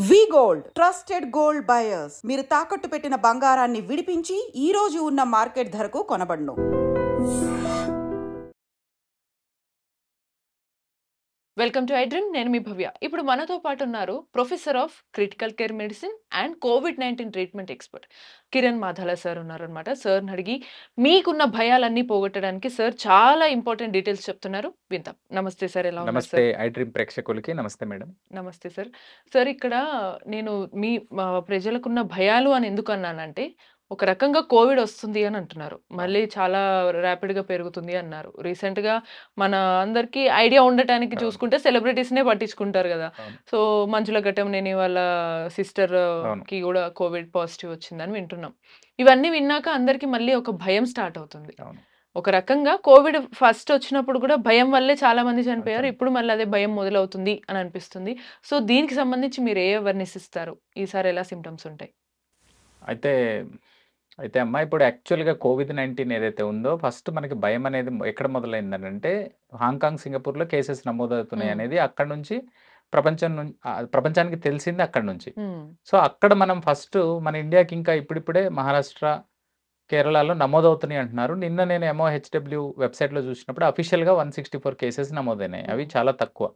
వి gold trusted gold buyers. మీరు తాకట్టు పెట్టిన బంగారాన్ని విడిపించి ఈ రోజు ఉన్న మార్కెట్ ధరకు కొనబడును. Welcome to iDream. నేను మీ భవ్య. ఇప్పుడు మనతో పాటు ఉన్నారు professor of critical care medicine and కోవిడ్-19 treatment expert Kiran Madhala sir ఉన్నారనమాట. సార్ని అడిగి మీకున్న భయాలన్నీ పోగొట్టడానికి సార్ చాలా ఇంపార్టెంట్ డీటెయిల్స్ చెప్తున్నారు. విందాం. నమస్తే సార్, ఎలా ఉన్నారు నమస్తే సార్? ఐడ్రీమ్ ప్రేక్షకులకి నమస్తే మేడం. నమస్తే సార్. సార్, ఇక్కడ నేను మీ ప్రజలకున్న భయాలు అని ఎందుకు అన్నానంటే, ఒక రకంగా కోవిడ్ వస్తుంది అని అంటున్నారు, మళ్ళీ చాలా ర్యాపిడ్గా పెరుగుతుంది అన్నారు. రీసెంట్గా మన అందరికీ ఐడియా ఉండటానికి చూసుకుంటే సెలబ్రిటీస్నే పట్టించుకుంటారు కదా. సో మంజుల ఘట్టంనేని వాళ్ళ సిస్టర్కి కూడా కోవిడ్ పాజిటివ్ వచ్చిందని వింటున్నాం. ఇవన్నీ విన్నాక అందరికీ మళ్ళీ ఒక భయం స్టార్ట్ అవుతుంది. ఒక రకంగా కోవిడ్ ఫస్ట్ వచ్చినప్పుడు కూడా భయం వల్లే చాలా మంది చనిపోయారు. ఇప్పుడు మళ్ళీ అదే భయం మొదలవుతుంది అని అనిపిస్తుంది. సో దీనికి సంబంధించి మీరు ఏ అవేర్నెస్ ఇస్తారు? ఈసారి ఎలా సిమ్టమ్స్ ఉంటాయి? అయితే అమ్మా, ఇప్పుడు యాక్చువల్గా కోవిడ్-19 ఏదైతే ఉందో ఫస్ట్ మనకి భయం అనేది ఎక్కడ మొదలైందనంటే హాంకాంగ్, సింగపూర్లో కేసెస్ నమోదవుతున్నాయి అనేది అక్కడ నుంచి ప్రపంచానికి తెలిసింది అక్కడ నుంచి. సో అక్కడ మనం ఫస్ట్ మన ఇండియాకి ఇంకా ఇప్పుడిప్పుడే మహారాష్ట్ర, కేరళలో నమోదవుతున్నాయి అంటున్నారు. నిన్న నేను MOHW వెబ్సైట్లో చూసినప్పుడు అఫీషియల్గా 164 కేసెస్ నమోదైనాయి. అవి చాలా తక్కువ.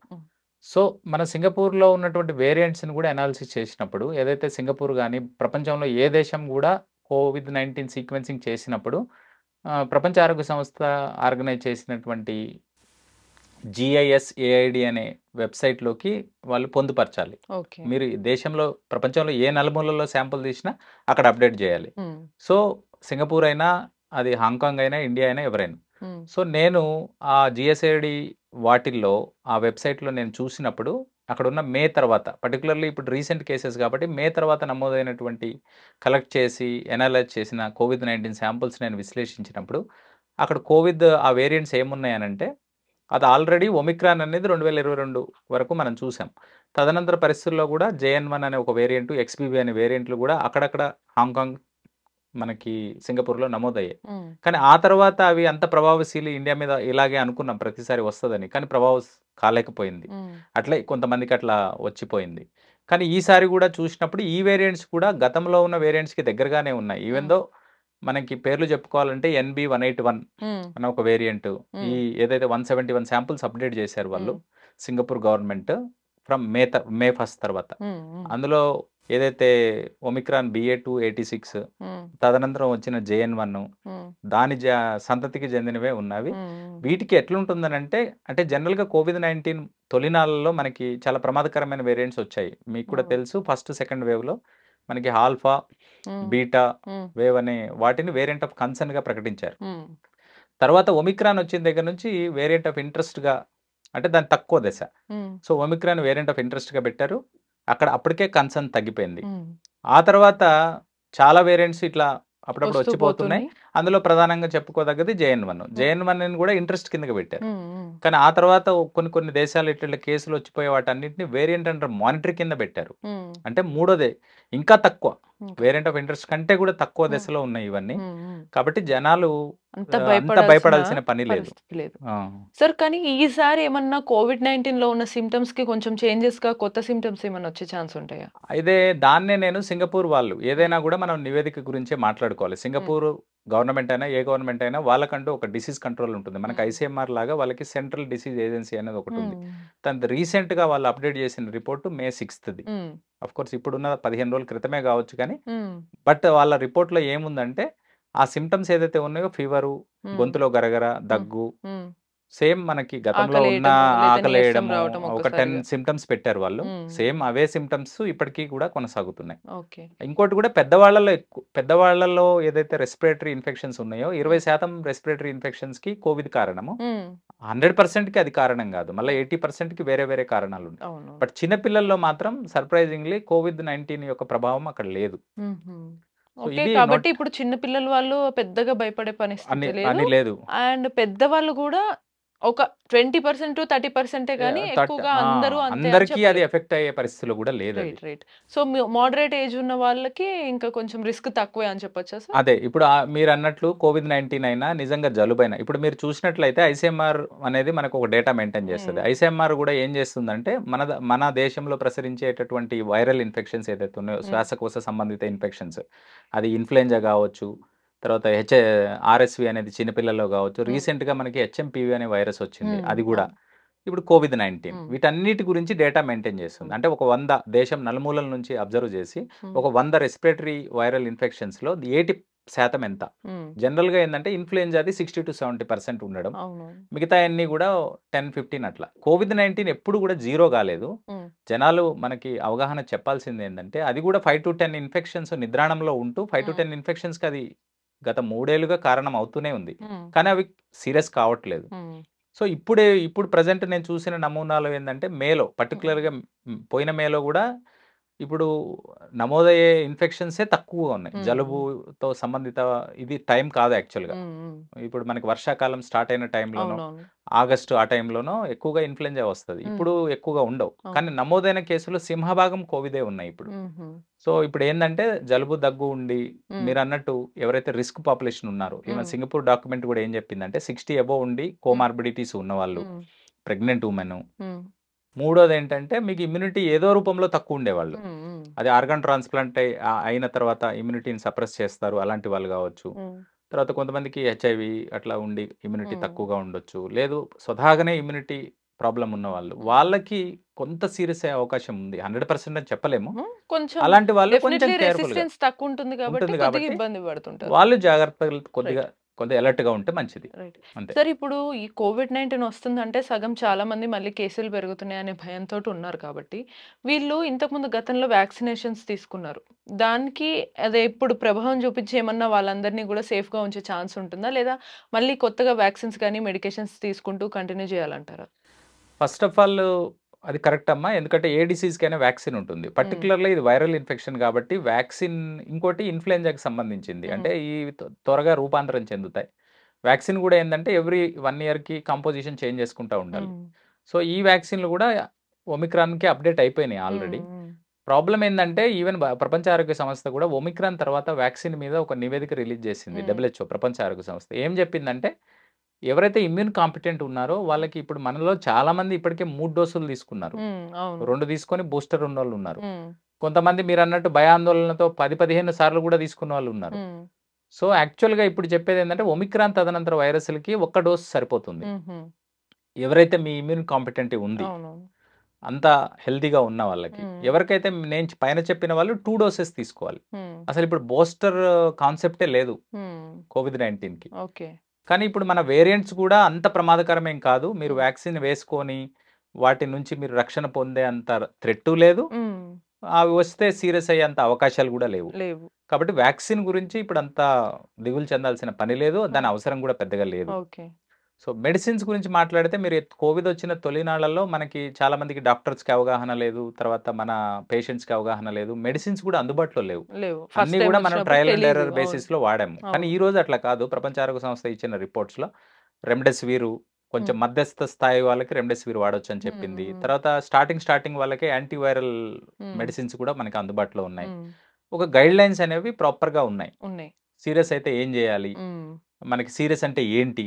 సో మన సింగపూర్లో ఉన్నటువంటి వేరియంట్స్ని కూడా అనాలిసిస్ చేసినప్పుడు, ఏదైతే సింగపూర్ కానీ ప్రపంచంలో ఏ దేశం కూడా కోవిడ్-19 సీక్వెన్సింగ్ చేసినప్పుడు ప్రపంచ ఆరోగ్య సంస్థ ఆర్గనైజ్ చేసినటువంటి GISAID అనే వెబ్సైట్లోకి వాళ్ళు పొందుపరచాలి. మీరు దేశంలో ప్రపంచంలో ఏ నలుమూలలో శాంపుల్ తీసినా అక్కడ అప్డేట్ చేయాలి. సో సింగపూర్ అయినా, అది హాంకాంగ్ అయినా, ఇండియా అయినా, ఎవరైనా. సో నేను ఆ GSAID వాటిల్లో ఆ వెబ్సైట్లో నేను చూసినప్పుడు అక్కడ ఉన్న మే తర్వాత, పర్టికులర్లీ ఇప్పుడు రీసెంట్ కేసెస్ కాబట్టి మే తర్వాత నమోదైనటువంటి కలెక్ట్ చేసి ఎనాలైజ్ చేసిన కోవిడ్-19 శాంపుల్స్ నేను విశ్లేషించినప్పుడు అక్కడ కోవిడ్ ఆ వేరియంట్స్ ఏమున్నాయనంటే అది ఆల్రెడీ ఒమిక్రాన్ అనేది 2022 వరకు మనం చూసాం. తదనంతర పరిస్థితుల్లో కూడా JN1 అనే ఒక వేరియంట్, XBB అనే వేరియంట్లు కూడా అక్కడక్కడ హాంకాంగ్, మనకి సింగపూర్లో నమోదయ్యాయి. కానీ ఆ తర్వాత అవి అంత ప్రభావశీలి ఇండియా మీద ఇలాగే అనుకున్నాం ప్రతిసారి వస్తుందని, కానీ ప్రభావం కాలేకపోయింది. అట్లే కొంతమందికి అట్లా వచ్చిపోయింది. కానీ ఈసారి కూడా చూసినప్పుడు ఈ వేరియంట్స్ కూడా గతంలో ఉన్న వేరియంట్స్కి దగ్గరగానే ఉన్నాయి. ఈవెన్ దో మనకి పేర్లు చెప్పుకోవాలంటే NB181 అనే ఒక వేరియంట్, ఈ ఏదైతే 171 శాంపుల్స్ అప్డేట్ చేశారు వాళ్ళు సింగపూర్ గవర్నమెంట్ ఫ్రమ్ మే 1 తర్వాత, అందులో ఏదైతే ఒమిక్రాన్ BA.286 తదనంతరం వచ్చిన JN1 దాని సంతతికి చెందినవే ఉన్నవి. వీటికి ఎట్లుంటుందనంటే, అంటే జనరల్గా కోవిడ్-19 తొలినాళ్ళలో మనకి చాలా ప్రమాదకరమైన వేరియంట్స్ వచ్చాయి. మీకు కూడా తెలుసు, ఫస్ట్ సెకండ్ వేవ్లో మనకి ఆల్ఫా, బీటా వేవ్ అనే వాటిని వేరియంట్ ఆఫ్ కన్సర్న్గా ప్రకటించారు. తర్వాత ఒమిక్రాన్ వచ్చిన దగ్గర నుంచి వేరియంట్ ఆఫ్ ఇంట్రెస్ట్గా, అంటే దాని తక్కువ దశ. సో ఒమిక్రాన్ వేరియంట్ ఆఫ్ ఇంట్రెస్ట్గా పెట్టారు. అక్కడ అప్పటికే కన్సర్న్ తగ్గిపోయింది. ఆ తర్వాత చాలా వేరియంట్స్ ఇట్లా అప్పుడప్పుడు వచ్చిపోతున్నాయి. అందులో ప్రధానంగా చెప్పుకోదగ్గది JN1 కూడా ఇంట్రెస్ట్ కిందకి పెట్టారు. కానీ ఆ తర్వాత కొన్ని దేశాలు ఇట్లా కేసులు వచ్చిపోయే వాటన్నిటిని వేరియంట్ అండర్ మానిటరీ కింద పెట్టారు. అంటే మూడోదే ఇంకా తక్కువ, వేరియంట్ ఆఫ్ ఇంట్రెస్ట్ కంటే కూడా తక్కువ దశలో ఉన్నాయి ఇవన్నీ. కాబట్టి జనాలు అంత భయపడాల్సిన పని లేదు సార్. కానీ ఈసారి ఏమన్నా కోవిడ్-19 లో ఉన్న సిమ్టమ్స్ కి కొంచెం చేంజెస్ గా కొత్త సిమ్టమ్స్ ఏమన్నా వచ్చే ఛాన్స్ ఉంటాయా? అయితే దాన్నే నేను సింగపూర్ వాళ్ళు ఏదైనా కూడా మనం నివేదిక గురించే మాట్లాడుకోవాలి. సింగపూర్ గవర్నమెంట్ అయినా, ఏ గవర్నమెంట్ అయినా వాళ్ళకంటూ ఒక డిసీజ్ కంట్రోల్ ఉంటుంది. మనకి ICMR లాగా వాళ్ళకి సెంట్రల్ డిసీజ్ ఏజెన్సీ అనేది ఒకటి ఉంది. తన రీసెంట్ గా వాళ్ళు అప్డేట్ చేసిన report May 6th. Of course ఇప్పుడున్న 15 రోజుల క్రితమే కావచ్చు, కానీ బట్ వాళ్ళ రిపోర్ట్లో ఏముందంటే ఆ సిమ్టమ్స్ ఏదైతే ఉన్నాయో, ఫీవరు, గొంతులో గరగర, దగ్గు, సేమ్ మనకి గతంలో ఉన్న ఆకలేయడము, ఒక 10 సిమ్టమ్స్ పెట్టారు వాళ్ళు. సేమ్ అవే సిమ్టమ్స్ ఇప్పటికీ కూడా కొనసాగుతున్నాయి. ఇంకోటి కూడా పెద్దవాళ్లలో ఏదైతే రెస్పిరేటరీ ఇన్ఫెక్షన్స్ ఉన్నాయో 20% రెస్పిరేటరీ ఇన్ఫెక్షన్స్ కి కోవిడ్ కారణము. 100% కి అది కారణం కాదు, మళ్ళీ 80% కి వేరే వేరే కారణాలు ఉన్నాయి. బట్ చిన్నపిల్లల్లో మాత్రం సర్ప్రైజింగ్లీ కోవిడ్-19 యొక్క ప్రభావం అక్కడ లేదు. కాబట్టి ఇప్పుడు చిన్న పిల్లల వాళ్ళు పెద్దగా భయపడే పరిస్థితి లేదు, అండ్ పెద్దవాళ్ళు కూడా ఒక 20% to 30% గానీ ఎక్కువగా అందరూ అంతే అని అందరికీ అది చెప్పలేం. ఎఫెక్ట్ అయ్యే పరిస్థితులు కూడా లేదు అది. రైట్. సో, మోడరేట్ ఏజ్ ఉన్న వాళ్ళకి ఇంకా కొంచెం రిస్క్ తక్కువే అని చెప్పొచ్చా సార్? అదే ఇప్పుడు మీరన్నట్లు కోవిడ్-19 అయినా నిజంగా జలుబైనా ఇప్పుడు మీరు చూసినట్లయితే ఐసీఎంఆర్ అనేది మనకు ఒక డేటా మెయింటైన్ చేస్తది. ఐసీఎంఆర్ కూడా ఏం చేస్తుందంటే మన దేశంలో ప్రసరించేటటువంటి వైరల్ ఇన్ఫెక్షన్స్ ఏదైతే ఉన్నాయో శ్వాసకోశ సంబంధిత ఇన్ఫెక్షన్స్ అది ఇన్ఫ్లుయెంజా కావచ్చు, తర్వాత ఆర్ఎస్వి అనేది చిన్నపిల్లల్లో కావచ్చు, రీసెంట్గా మనకి హెచ్ఎంపివి అనే వైరస్ వచ్చింది అది కూడా, ఇప్పుడు కోవిడ్-19 వీటన్నిటి గురించి డేటా మెయింటైన్ చేస్తుంది. అంటే ఒక 100 దేశం నలుమూలల నుంచి అబ్జర్వ్ చేసి ఒక 100 రెస్పిరేటరీ వైరల్ ఇన్ఫెక్షన్స్లో 80% ఎంత జనరల్గా ఏంటంటే ఇన్ఫ్లుయెంజాది 60 to 70% ఉండడం, మిగతా అన్ని కూడా 10-15 అట్లా. కోవిడ్-19 ఎప్పుడు కూడా జీరో కాలేదు. జనాలు మనకి అవగాహన చెప్పాల్సింది ఏంటంటే అది కూడా 5 to 10 ఇన్ఫెక్షన్స్ నిద్రాణంలో ఉంటూ 5 to 10 ఇన్ఫెక్షన్స్కి అది గత 3 ఏళ్లుగా కారణం అవుతూనే ఉంది, కానీ అవి సీరియస్ కావట్లేదు. సో ఇప్పుడు ప్రజెంట్ నేను చూసిన నమూనాలు ఏంటంటే మేలో పర్టికులర్గా పోయిన మేలో కూడా ఇప్పుడు నమోదయ్యే ఇన్ఫెక్షన్సే తక్కువగా ఉన్నాయి. జలుబుతో సంబంధిత ఇది టైం కాదు యాక్చువల్గా. ఇప్పుడు మనకి వర్షాకాలం స్టార్ట్ అయిన టైంలోనో ఆగస్టు ఆ టైంలోనో ఎక్కువగా ఇన్ఫ్లుయెంజా వస్తుంది. ఇప్పుడు ఎక్కువగా ఉండవు, కానీ నమోదైన కేసులు సింహభాగం కోవిడే ఉన్నాయి ఇప్పుడు. సో ఇప్పుడు ఏంటంటే జలుబు దగ్గు ఉండి మీరు అన్నట్టు ఎవరైతే రిస్క్ పాపులేషన్ ఉన్నారో, ఈవెన్ సింగపూర్ డాక్యుమెంట్ కూడా ఏం చెప్పిందంటే 60 అబోవ్ ఉండి కోమార్బిడిటీస్ ఉన్నవాళ్ళు, ప్రెగ్నెంట్ ఉమెన్, మూడోది ఏంటంటే మీకు ఇమ్యూనిటీ ఏదో రూపంలో తక్కువ ఉండేవాళ్ళు, అది ఆర్గాన్ ట్రాన్స్ప్లాంట్ అయిన తర్వాత ఇమ్యూనిటీని సప్రెస్ చేస్తారు అలాంటి వాళ్ళు కావచ్చు, తర్వాత కొంతమందికి హెచ్ఐవి అట్లా ఉండి ఇమ్యూనిటీ తక్కువగా ఉండొచ్చు, లేదు స్వతహాగానే ఇమ్యూనిటీ ప్రాబ్లం ఉన్న వాళ్ళకి కొంత సీరియస్ అయ్యే అవకాశం ఉంది. 100% అని చెప్పలేము, అలాంటి వాళ్ళు కొంచెం తక్కువ ఉంటుంది కాబట్టి వాళ్ళు జాగ్రత్తలు కొద్దిగా అలర్ట్ గా ఉంటే మంచిది. సార్ ఇప్పుడు ఈ కోవిడ్-19 వస్తుందంటే సగం చాలా మంది మళ్ళీ కేసులు పెరుగుతున్నాయి అనే భయంతో ఉన్నారు కాబట్టి వీళ్ళు ఇంతకుముందు గతంలో వ్యాక్సినేషన్స్ తీసుకున్నారు, దానికి అదే ఇప్పుడు ప్రభావం చూపించి ఏమన్నా వాళ్ళందరినీ కూడా సేఫ్ గా ఉంచే ఛాన్స్ ఉంటుందా, లేదా మళ్ళీ కొత్తగా వ్యాక్సిన్స్ కానీ మెడికేషన్స్ తీసుకుంటూ కంటిన్యూ చేయాలంటారా? ఫస్ట్ ఆఫ్ ఆల్ అది కరెక్ట్ అమ్మా, ఎందుకంటే ఏ డిసీజ్కైనా వ్యాక్సిన్ ఉంటుంది. పర్టికులర్లీ ఇది వైరల్ ఇన్ఫెక్షన్ కాబట్టి వ్యాక్సిన్, ఇంకోటి ఇన్ఫ్లుయెంజాకి సంబంధించింది, అంటే ఈ త్వరగా రూపాంతరం చెందుతాయి. వ్యాక్సిన్ కూడా ఏంటంటే ఎవ్రీ 1 yearకి కాంపోజిషన్ చేంజ్ చేసుకుంటూ ఉండాలి. సో ఈ వ్యాక్సిన్లు కూడా ఒమిక్రాన్కి అప్డేట్ అయిపోయినాయి ఆల్రెడీ. ప్రాబ్లం ఏంటంటే ఈవెన్ ప్రపంచ ఆరోగ్య సంస్థ కూడా ఒమిక్రాన్ తర్వాత వ్యాక్సిన్ మీద ఒక నివేదిక రిలీజ్ చేసింది. WHO ప్రపంచ ఆరోగ్య సంస్థ ఏం చెప్పిందంటే ఎవరైతే ఇమ్యూన్ కాంపిటెంట్ ఉన్నారో వాళ్ళకి, ఇప్పుడు మనలో చాలా మంది ఇప్పటికే 3 డోసులు తీసుకున్నారు, 2 తీసుకొని బూస్టర్ ఉన్న వాళ్ళు ఉన్నారు, కొంతమంది మీరు అన్నట్టు భయాందోళనతో 10-15 సార్లు కూడా తీసుకున్న వాళ్ళు ఉన్నారు. సో యాక్చువల్గా ఇప్పుడు చెప్పేది ఏంటంటే ఒమిక్రాన్ తదనంతర వైరస్లకి 1 డోసు సరిపోతుంది. ఎవరైతే మీ ఇమ్యూన్ కాంపిటెంట్ ఉంది అంత హెల్తీగా ఉన్న వాళ్ళకి, ఎవరికైతే నేను పైన చెప్పిన వాళ్ళు 2 డోసెస్ తీసుకోవాలి. అసలు ఇప్పుడు బూస్టర్ కాన్సెప్టే లేదు కోవిడ్-19కి. కానీ ఇప్పుడు మన వేరియంట్స్ కూడా అంత ప్రమాదకరమేం కాదు, మీరు వ్యాక్సిన్ వేసుకొని వాటి నుంచి మీరు రక్షణ పొందే అంత థ్రెట్ లేదు, అవి వస్తే సీరియస్ అయ్యేంత అవకాశాలు కూడా లేవు. కాబట్టి వ్యాక్సిన్ గురించి ఇప్పుడు అంత దిగులు చెందాల్సిన పని లేదు, దాని అవసరం కూడా పెద్దగా లేదు. సో మెడిసిన్స్ గురించి మాట్లాడితే మీరు కోవిడ్ వచ్చిన తొలినాళ్లలో మనకి చాలా మందికి డాక్టర్స్కి అవగాహన లేదు, తర్వాత మన పేషెంట్స్కి అవగాహన లేదు, మెడిసిన్స్ కూడా అందుబాటులో లేవు, అన్ని కూడా మనం ట్రయల్ అండ్ ఎర్రర్ బేసిస్ లో వాడాము. కానీ ఈ రోజు అట్లా కాదు. ప్రపంచ ఆరోగ్య సంస్థ ఇచ్చిన రిపోర్ట్స్ లో రెమ్డెసివిర్ కొంచెం మధ్యస్థ స్థాయి వాళ్ళకి రెమ్డెసివిర్ వాడొచ్చు అని చెప్పింది. తర్వాత స్టార్టింగ్ వాళ్ళకి యాంటీవైరల్ మెడిసిన్స్ కూడా మనకి అందుబాటులో ఉన్నాయి. ఒక గైడ్ లైన్స్ అనేవి ప్రాపర్ గా ఉన్నాయి. సీరియస్ అయితే ఏం చేయాలి, మనకి సీరియస్ అంటే ఏంటి,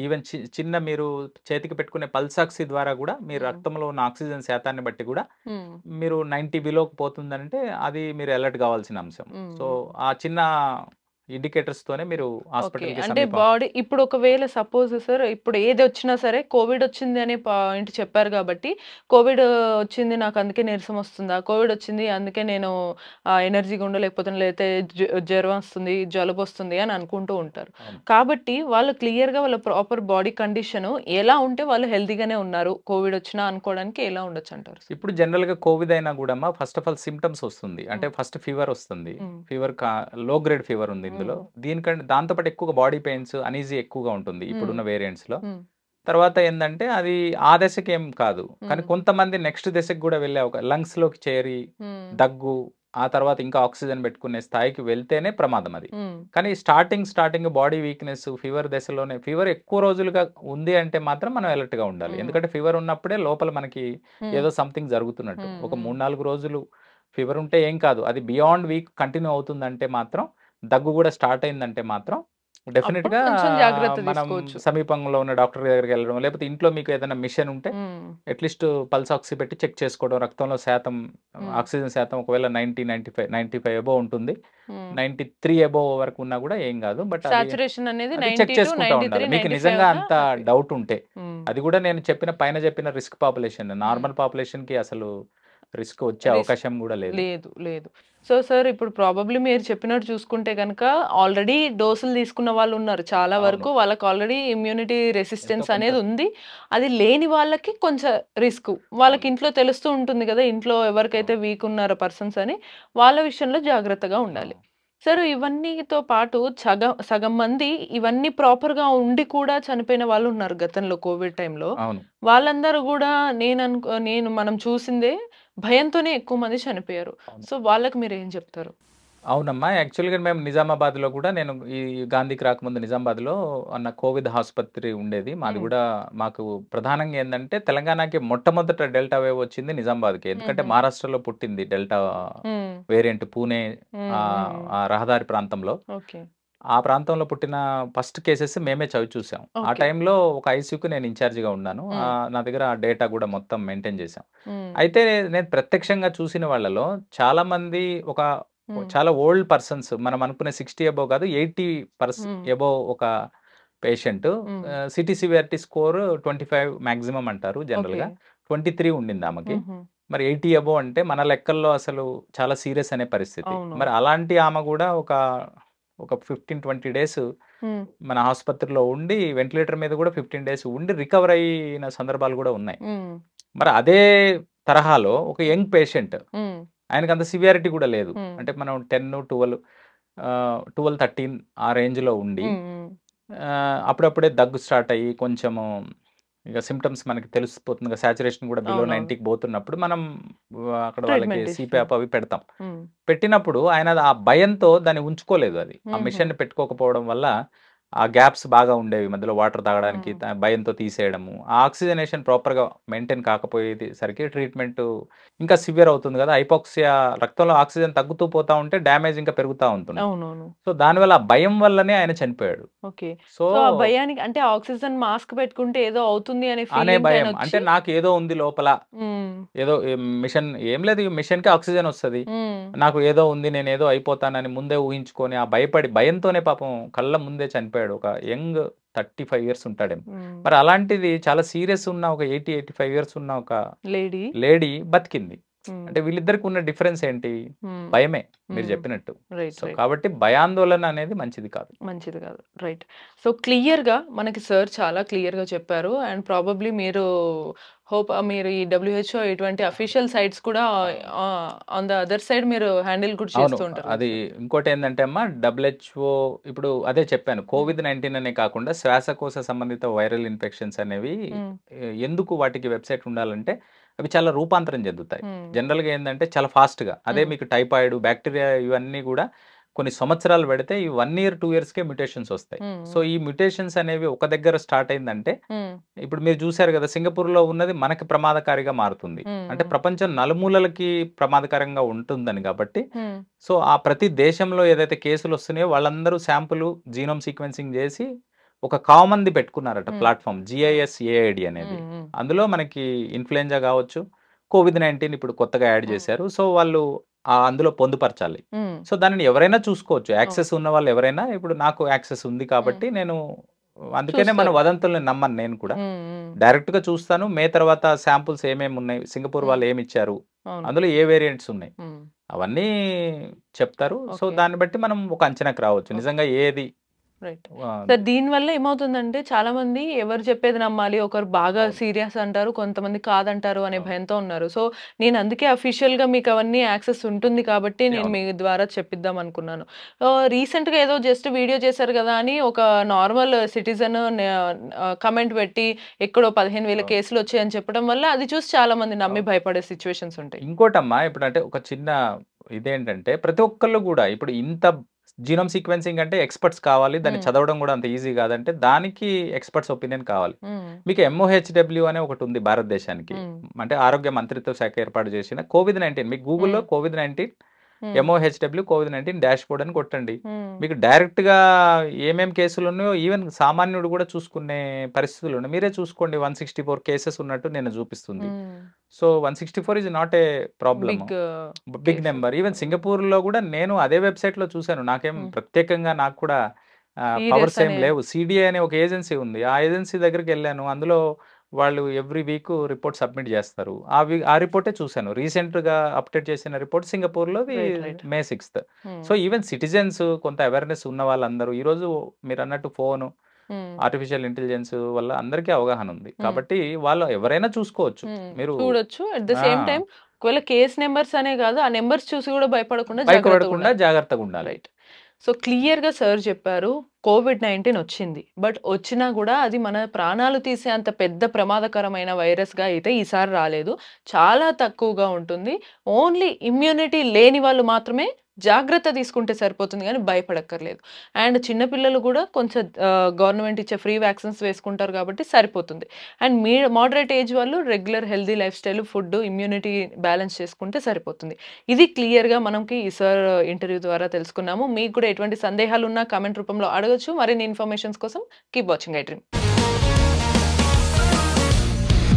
ఈవెన్ చిన్న మీరు చేతికి పెట్టుకునే పల్సాక్సీ ద్వారా కూడా మీ రక్తంలో ఉన్న ఆక్సిజన్ శాతాన్ని బట్టి కూడా మీరు 90 బిలోకి పోతుందంటే అది మీరు అలర్ట్ కావాల్సిన అంశం. సో ఆ చిన్న ఇండికేటర్స్ తోనే మీరు హాస్పిటల్కి అంటే బాడీ ఇప్పుడు ఒకవేళ సపోజ్ సార్ ఇప్పుడు ఏది వచ్చినా సరే కోవిడ్ వచ్చింది అనే పాయింట్ చెప్పారు కాబట్టి కోవిడ్ వచ్చింది నాకు అందుకే నీరసం వస్తుందా, కోవిడ్ వచ్చింది అందుకే నేను ఎనర్జీగా ఉండలేకపోతే లేకపోతే జ్వరం వస్తుంది జలుబు వస్తుంది అని అనుకుంటూ ఉంటారు. కాబట్టి వాళ్ళు క్లియర్గా వాళ్ళ ప్రాపర్ బాడీ కండిషన్ ఎలా ఉంటే వాళ్ళు హెల్తీగానే ఉన్నారు కోవిడ్ వచ్చినా అనుకోవడానికి ఎలా ఉండొచ్చు అంటారు? ఇప్పుడు జనరల్గా కోవిడ్ అయినా కూడా ఫస్ట్ ఆఫ్ ఆల్ సిమ్టమ్స్ వస్తుంది, అంటే ఫస్ట్ ఫీవర్ వస్తుంది, ఫీవర్ లో గ్రేడ్ ఫీవర్ ఉంది ఇందులో, దీనికంటే దాంతోపాటు ఎక్కువగా బాడీ పెయిన్స్ అనీజీ ఎక్కువగా ఉంటుంది ఇప్పుడున్న వేరియంట్స్ లో. తర్వాత ఏంటంటే అది ఆ దశకి ఏం కాదు, కానీ కొంతమంది నెక్స్ట్ దశకి కూడా వెళ్ళే లంగ్స్ లోకి చేరి దగ్గు ఆ తర్వాత ఇంకా ఆక్సిజన్ పెట్టుకునే స్థాయికి వెళ్తేనే ప్రమాదం అది. కానీ స్టార్టింగ్ బాడీ వీక్‌నెస్, ఫీవర్ దశలోనే ఫీవర్ ఎక్కువ రోజులుగా ఉంది అంటే మాత్రం మనం అలర్ట్‌గా ఉండాలి. ఎందుకంటే ఫీవర్ ఉన్నప్పుడే లోపల మనకి ఏదో సంథింగ్ జరుగుతున్నట్టు. ఒక 3, 4 రోజులు ఫీవర్ ఉంటే ఏం కాదు. అది బియాండ్ వీక్ కంటిన్యూ అవుతుందంటే మాత్రం, దగ్గు కూడా స్టార్ట్ అయిందంటే మాత్రం డెఫినిట్‌గా కొంచెం జాగ్రత్త మనం తీసుకోవచ్చు. సమీపంలో ఉన్న డాక్టర్ దగ్గరికి వెళ్ళడం, లేకపోతే ఇంట్లో మీకు ఏదైనా మిషన్ ఉంటే అట్‌లీస్ట్ పల్స్ ఆక్సీ పెట్టి చెక్ చేసుకోవడం. రక్తంలో శాతం ఆక్సిజన్ శాతం ఒకవేళ 90, 95 అబోవ్ ఉంటుంది. 93 అబోవ్ వరకు ఉన్నా కూడా ఏం కాదు. బట్ అది సాచురేషన్ అనేది అది 90 చెక్ to చేసుకుంటా 93, ఉండాలి. మీకు 95 నిజంగా ఉన్నా అంత హ్యాపీ. డౌట్ ఉంటే. అది కూడా నేను పైన చెప్పిన రిస్క్ పాపులేషన్. నార్మల్ పాపులేషన్‌కి అసలు రిస్క్ వచ్చే రిస్క్ అవకాశం కూడా లేదు. లేదు. సో సార్ ఇప్పుడు ప్రాబబ్లీ మీరు చెప్పినట్టు చూసుకుంటే గనక ఆల్రెడీ డోసులు తీసుకున్న వాళ్ళు ఉన్నారు. చాలా వరకు అవును. వాళ్ళకి ఆల్రెడీ ఇమ్యూనిటీ ఎంతో రెసిస్టెన్స్ కొంత అనేది ఉంది. అది లేని వాళ్ళకి కొంచెం రిస్క్. వాళ్ళకి అవును. ఇంట్లో తెలుస్తూ ఉంటుంది కదా! ఇంట్లో ఎవరికైతే అవును. వీక్ ఉన్నారో పర్సన్స్ అని వాళ్ళ విషయంలో జాగ్రత్తగా ఉండాలి. అవును. సార్ ఇవన్నీతో పాటు సగం మంది ఇవన్నీ ప్రాపర్‌గా ఉండి కూడా చనిపోయిన వాళ్ళు ఉన్నారు గతంలో కోవిడ్ టైంలో. అవును. వాళ్ళందరూ గూడా మనం చూసిందే భయంతోనే ఎక్కువ మంది చనిపోయారు. అవును. సో వాళ్ళకి మీరేం చెప్తారు? అవునమ్మా. యాక్చువల్‌గా మేము నిజామాబాద్‌లో కూడా నేను ఈ గాంధీకి రాకముందు నిజామాబాద్‌లో కోవిడ్ ఆసుపత్రి ఉండేది. మాది హ్మ్. కూడా మాకు ప్రధానంగా ఏందంటే తెలంగాణకి మొట్టమొదట డెల్టా వేవ్ వచ్చింది నిజామాబాద్‌కే. ఎందుకంటే హుహు. మహారాష్ట్రలో పుట్టింది డెల్టా హ్మ్. వేరియంట్ పూణే హ్మ్. ఆ రహదారి ప్రాంతంలో. ఓకే. ఆ ప్రాంతంలో పుట్టిన ఫస్ట్ కేసెస్ మేమే చవి చూసాం. ఆ ఓకే. టైంలో ఒక ఐసీయూకి నేను ఇన్‌చార్జ్‌గా ఉన్నాను. నా దగ్గర ఆ డేటా కూడా మొత్తం మెయింటైన్ చేశాం. హ్మ్. అయితే నేను ప్రత్యక్షంగా చూసిన వాళ్ళలో చాలామంది హ్మ్. చాలా ఓల్డ్ పర్సన్స్ మనం అనుకునే 60 అబోవ్ కాదు 80 హ్మ్. అబోవ్ ఒక పేషెంట్. హ్మ్. సిటీ సివియారిటీ స్కోర్ 25 మాక్సిమం అంటారు ఓకే. జనరల్‌గా. 23 ఉండింది ఆమెకి. హుహు. మరి 80 అబోవ్ అంటే మన లెక్కల్లో అసలు చాలా సీరియస్ అనే పరిస్థితి. మరి అవునవును. అలాంటి ఆమె కూడా ఒక 15, 20 డేస్ హ్మ్. మన ఆసుపత్రిలో ఉండి వెంటిలేటర్ మీద కూడా 15 డేస్ ఉండి రికవర్ అయిన సందర్భాలు కూడా ఉన్నాయి. హ్మ్. మరి అదే తరహాలో ఒక యంగ్ పేషెంట్ హ్మ్. ఆయనకి అంత సివియారిటీ కూడా లేదు. హ్మ్. అంటే మనం 10, 12 12, 13 ఆ రేంజ్‌లో ఉండి హ్మ్. హ్మ్. అప్పుడప్పుడే దగ్గు స్టార్ట్ అయ్యి కొంచెము ఇక సింప్టమ్స్ మనకి తెలిసిపోతుంది కదా! సాచురేషన్ కూడా బిలో అవునవును. 90కి పోతున్నప్పుడు మనం అక్కడ వాళ్ళకి ట్రీట్మెంట్ ఇస్తారు. సీప్యాప్ అవి పెడతాం. హ్మ్. పెట్టినప్పుడు ఆయన ఆ భయంతో దాన్ని ఉంచుకోలేదు అది. ఆ హుహు. మిషన్‌ని పెట్టుకోకపోవడం వల్ల ఆ గ్యాప్స్ బాగా ఉండేవి. మధ్యలో వాటర్ తాగడానికి హ్మ్. భయంతో తీసేయడము. ఆ ఆక్సిజనేషన్ ప్రాపర్‌గా మెయింటైన్ కాకపోయేది సరికి ట్రీట్మెంట్ ఇంకా సివియర్ అవుతుంది కదా! హైపోక్సియా రక్తంలో ఆక్సిజన్ తగ్గుతూ పోతా ఉంటే డ్యామేజ్ ఇంకా పెరుగుతా ఉంటుంది. అవునవును. సో, దానివల్ల ఆ భయం వల్లనే ఆయన చనిపోయాడు. ఓకే. సో, సో ఆ భయానికి అంటే ఆక్సిజన్ మాస్క్ పెట్టుకుంటే ఏదో అవుతుంది అనే అనే ఫీలింగ్ భయం. అంటే ఆయనొచ్చి నాకేదో ఉంది లోపల. హ్మ్. ఏదో మిషన్ ఏం లేదు ఈ మిషన్‌కి ఆక్సిజన్ వస్తది. హ్మ్. నాకు ఏదో ఉంది. నేనేదో అయిపోతానని ముందే ఊహించుకొని, ఆ భయంతోనే పాపం కళ్ళ ముందే చనిపోయాడు. ఒక యంగ్ 35 ఇయర్స్ ఉంటాడేమో. హ్మ్. మరి అలాంటిది చాలా సీరియస్ ఉన్న ఒక 80, 85 ఇయర్స్ ఉన్న ఒక లేడీ. లేడీ బతికింది. హ్మ్. అంటే వీళ్ళిద్దరికి ఉన్న డిఫరెన్స్ ఏంటి? హ్మ్. భయమే మీరు హ్మ్. చెప్పినట్టు. రైట్. So, right. కాబట్టి భయాందోళన అనేది మంచిది కాదు. మంచిది కాదు. రైట్. సో క్లియర్‌గా మనకి సార్ చాలా క్లియర్‌గా చెప్పారు. అండ్ ప్రాబబ్లీ మీరు ఈ డబ్ల్యూహెచ్ఓ ఇటువంటి అవును. అఫీషియల్ సైట్స్ కూడా అవును. ఆన్ ద అదర్ సైడ్ మీరు హ్యాండిల్ కూడా అవును. చేస్తూ ఉంటారు కదా అది సార్. ఇంకోటేందంటే అమ్మా డబ్ల్యూహెచ్‌ఓ ఇప్పుడు అదే చెప్పాను. హ్మ్. కోవిడ్-19 అనే కాకుండా శ్వాసకోశ సంబంధిత వైరల్ ఇన్ఫెక్షన్స్ అనేవి హ్మ్. ఎందుకు వాటికి వెబ్‌సైట్ ఉండాలంటే అవి చాలా రూపాంతరం చెందుతాయి. హ్మ్. జనరల్‌గా ఏందంటే చాలా ఫాస్ట్‌గా. అదే హ్మ్. మీకు టైఫాయిడ్, బ్యాక్టీరియా ఇవన్నీ గూడా కొన్ని సంవత్సరాలు పెడితే ఈ 1 ఇయర్, 2 ఇయర్స్‌కే మ్యుటేషన్స్ వస్తాయి. హ్మ్. సో, హ్మ్. ఈ మ్యుటేషన్స్ అనేవి ఒక దగ్గర స్టార్ట్ అయిందంటే హ్మ్. ఇప్పుడు మీరు చూసారు గదా! సింగపూర్‌లో ఉన్నది మనకి ప్రమాదకారిగా మారుతుంది. అంటే హ్మ్. ప్రపంచం నలుమూలలకి ప్రమాదకరంగా ఉంటుందని గాబట్టి హ్మ్. సో, ఆ ప్రతి దేశంలో ఏదైతే కేసులొస్తున్నాయో వాళ్ళందరూ శాంపుల్ జీనోమ్ సీక్వెన్సింగ్ జేసి, ఒక కామన్‌ది పెట్టుకున్నారట హ్మ్. ప్లాట్‌ఫార్మ్ హ్మ్. జీఐఎస్-ఏఐడీ అనేది. హ్మ్. హ్మ్. అందులో మనకి ఇన్‌ఫ్లుయెంజా గావచ్చు, కోవిడ్-19 ఇప్పుడు కొత్తగా యాడ్ హ్మ్. జేశారు. సో, వాళ్ళు అందులో పొందుపరచాలి. హ్మ్. సో, దానిని ఎవరైనా చూసుకోవచ్చు. అవును. యాక్సెస్ ఉన్నవాళ్ళు ఎవరైనా ఇప్పుడు నాకు యాక్సెస్ ఉంది హ్మ్. కాబట్టి అందుకనే మన చూస్తారు. వదంతుల్ని నమ్మను నేను కూడా. హ్మ్. హ్మ్. డైరెక్ట్‌గా చూస్తాను. తర్వాత శాంపుల్స్ ఏమేమున్నాయి, సింగపూర్ హ్మ్. వాళ్ళు ఏమిచ్చారు, అవును. అందులో ఏ వేరియంట్స్ ఉన్నాయి. హ్మ్. అవన్నీ చెప్తారు. So, okay. దాన్ని బట్టి మనం ఒక అంచనాకి రావచ్చు. ఓకే. నిజంగా ఏది రైట్. సార్ దీనివల్ల ఏమవుతుందంటే చాలా మంది ఎవరు చెప్పేది నమ్మాలి, ఒకరు బాగా సీరియస్ అంటారు, కొంతమంది కాదంటారు అనే భయంతో ఉన్నారు. సో నేను అందుకే అఫీషియల్గా మీకు అవన్నీ యాక్సెస్ ఉంటుంది కాబట్టి నేను మీ ద్వారా చెప్పిద్దాం అనుకున్నాను. రీసెంట్గా ఏదో జస్ట్ వీడియో చేశారు కదా అని ఒక నార్మల్ సిటిజన్ కమెంట్ పెట్టి ఎక్కడో 15,000 కేసులు వచ్చాయని చెప్పడం వల్ల అది చూసి చాలా మంది నమ్మి భయపడే సిచ్యువేషన్స్ ఉంటాయి. ఇంకోటమ్మా, ఇప్పుడు అంటే ఒక చిన్న ఇదేంటంటే ప్రతి ఒక్కళ్ళు కూడా ఇప్పుడు ఇంత జీనోమ్ సీక్వెన్సింగ్ అంటే ఎక్స్పర్ట్స్ కావాలి, దాన్ని చదవడం కూడా అంత ఈజీ కాదంటే దానికి ఎక్స్పర్ట్స్ ఒపీనియన్ కావాలి. మీకు MOHW అనే ఒకటి ఉంది భారతదేశానికి, అంటే ఆరోగ్య మంత్రిత్వ శాఖ ఏర్పాటు చేసిన COVID-19, మీకు గూగుల్లో COVID-19 MOHW COVID-19 dash board అని కొట్టండి, మీకు డైరెక్ట్ గా ఏమేం కేసులు ఉన్నాయో ఈవెన్ సామాన్యుడు కూడా చూసుకునే పరిస్థితులు ఉన్నాయి. మీరే చూసుకోండి, 164 కేసెస్ ఉన్నట్టు నేను చూపిస్తుంది. So 164 is not a problem, big number. Even Singapore లో కూడా నేను అదే వెబ్సైట్ లో చూశాను. నాకేం ప్రత్యేకంగా నాకు కూడా పవర్స్ ఏం లేవు. CDA అనే ఒక ఏజెన్సీ ఉంది, ఆ ఏజెన్సీ దగ్గరికి వెళ్ళాను. అందులో వాళ్ళు ఎవ్రీ వీక్ రిపోర్ట్ సబ్మిట్ చేస్తారు. ఆ రిపోర్టే చూశాను. రీసెంట్ గా అప్డేట్ చేసిన రిపోర్ట్ సింగపూర్ లో May 6th. So even citizens కొంత అవేర్నెస్ ఉన్న వాళ్ళందరూ ఈరోజు మీరు అన్నట్టు ఫోన్, ఆర్టిఫిషియల్ ఇంటెలిజెన్స్ వల్ల అందరికీ అవగాహన ఉంది కాబట్టి వాళ్ళు ఎవరైనా చూసుకోవచ్చు, మీరు చూడొచ్చు. అట్ ద సేమ్ టైం ఒకవేళ కేస్ నెంబర్స్ అనే కాదు, ఆ నెంబర్స్ చూసి కూడా భయపడకుండా జాగ్రత్తగా ఉండాలి. సో క్లియర్గా సార్ చెప్పారు, COVID-19 వచ్చింది, బట్ వచ్చినా కూడా అది మన ప్రాణాలు తీసే అంత పెద్ద ప్రమాదకరమైన వైరస్గా అయితే ఈసారి రాలేదు, చాలా తక్కువగా ఉంటుంది. ఓన్లీ ఇమ్యూనిటీ లేని వాళ్ళు మాత్రమే జాగ్రత్త తీసుకుంటే సరిపోతుంది కానీ భయపడక్కర్లేదు. అండ్ చిన్నపిల్లలు కూడా కొంచెం గవర్నమెంట్ ఇచ్చే ఫ్రీ వ్యాక్సిన్స్ వేసుకుంటారు కాబట్టి సరిపోతుంది. అండ్ మోడరేట్ ఏజ్ వాళ్ళు regular healthy life style, food, immunity balance చేసుకుంటే సరిపోతుంది. ఇది క్లియర్గా మనకి ఈ సార్ ఇంటర్వ్యూ ద్వారా తెలుసుకున్నాము. మీకు కూడా ఎటువంటి సందేహాలు ఉన్నా కామెంట్ రూపంలో అడగచ్చు. మరిన్ని ఇన్ఫర్మేషన్స్ కోసం keep watching iDream.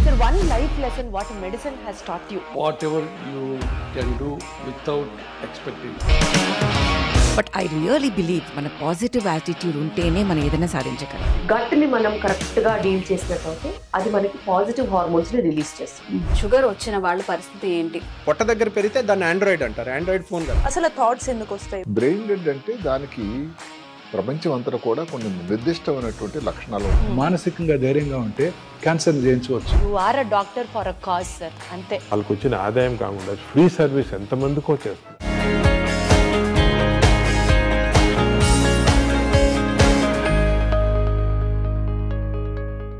Sir, one life lesson what medicine has taught you. Whatever you can do without expecting. But I really believe మన పాజిటివ్ యాటిట్యూడ్ ఉంటేనే మనం ఏదైనా సాధించగలం. గట్ని మనం కరెక్ట్గా డీల్ చేసినట్లయితే అది మనకి పాజిటివ్ హార్మోన్స్ని రిలీజ్ చేస్తుంది. షుగర్ వచ్చిన వాళ్ళ పరిస్థితి ఏంటి? పొట్ట దగ్గర పెరిగితే దాన్ని ఆండ్రాయిడ్ అంటారు, ఆండ్రాయిడ్ ఫోన్ కదా. అసలు థాట్స్ ఎందుకు వస్తాయి? బ్రెయిన్ డెడ్ అంటే దానికి ప్రపంచం అంతా కూడా కొన్ని నిర్దిష్టమైనటువంటి లక్షణాలు. మానసికంగా ధైర్యంగా ఉంటే క్యాన్సర్ జయించవచ్చు. You are a doctor for a cause sir, అంతే. వాళ్ళకి వచ్చిన ఆదాయం కాకుండా ఫ్రీ సర్వీస్ ఎంతమందికో చేస్తుంది.